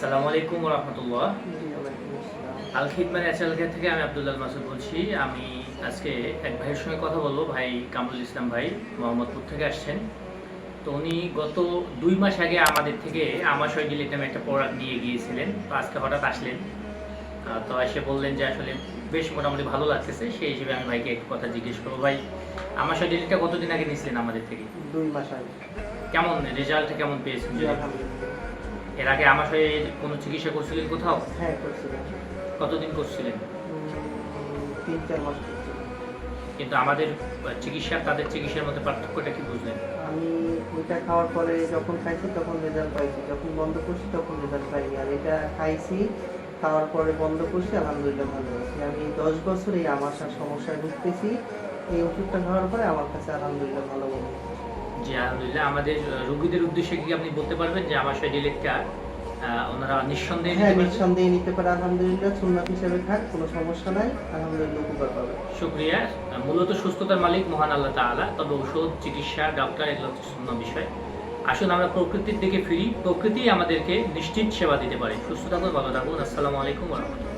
আসসালামু আলাইকুম ওয়া রাহমাতুল্লাহ। আল খিদমা ন্যাচারাল কেয়ার থেকে আমি আব্দুল্লাহ মাসুদ বলছি। আমি আজকে এক ভাইয়ের সঙ্গে কথা বলবো। ভাই কামরুল ইসলাম ভাই মোহাম্মদপুর থেকে আসছেন। তো উনি গত 2 মাস আগে আমাদের থেকে আমাশয় ডিলিট নামে একটা প্রোডাক্ট নিয়ে গিয়েছিলেন। তো আজকে হঠাৎ আসলেন। তো এসে বললেন যে আসলে বেশ মোটামুটি ভালো লাগতেছে। সেই হিসেবে আমি ভাইকে একটু কথা জিজ্ঞেস করবো। ভাই, আমাশয় ডিলিটটা কতদিন আগে নিয়েছিলেন আমাদের থেকে? 2 মাস আগে। কেমন রেজাল্ট কেমন পেয়েছেন? জি, আলহামদুলিল্লাহ। এর আগে আমাশয়ে কোনো চিকিৎসা করছিলেন কোথাও? হ্যাঁ, করছিলাম। কতদিন করছিলেন? 3-4 মাস করছিলাম। কিন্তু আমাদের চিকিৎসা তাদের চিকিৎসার মধ্যে পার্থক্যটা কি বুঝলেন? আমি ওইটা খাওয়ার পরে যখন খাইছি তখন রেজাল্ট পাইছি, যখন বন্ধ করছি তখন রেজাল্ট পাইনি। আর এটা খাইছি, খাওয়ার পরে বন্ধ করছি, আলহামদুলিল্লাহ ভালো আছি। আমি 10 বছর এই আমাশার সমস্যায় ভুগতেছি। এই ওষুধটা খাওয়ার পরে আমার কাছে আলহামদুলিল্লাহ ভালো মনে হচ্ছে। জি, আলহামদুলিল্লাহ। আমাদের রোগীদের উদ্দেশ্যে কি আপনি বলতে পারবেন যে আমাশয় ডিলেটটা ওনারা নিঃসন্দেহে হ্যাঁ, নিতে পারবেন? নিঃসন্দেহে নিতে পারে, আলহামদুলিল্লাহ। সুন্নাত হিসেবে খাক, কোনো সমস্যা নাই, আলহামদুলিল্লাহ উপকার পাবে। শুকরিয়া। মূলত সুস্থতার মালিক মহান আল্লাহ তাআলা। তবে ঔষধ, চিকিৎসা, ডাক্তার এগুলো হচ্ছে শূন্য বিষয়। আসুন আমরা প্রকৃতির দিকে ফিরি। প্রকৃতিই আমাদেরকে নিশ্চিত সেবা দিতে পারে। সুস্থ থাকুন, ভালো থাকুন। আসসালামু আলাইকুম ওয়া রাহমাতুল্লাহ।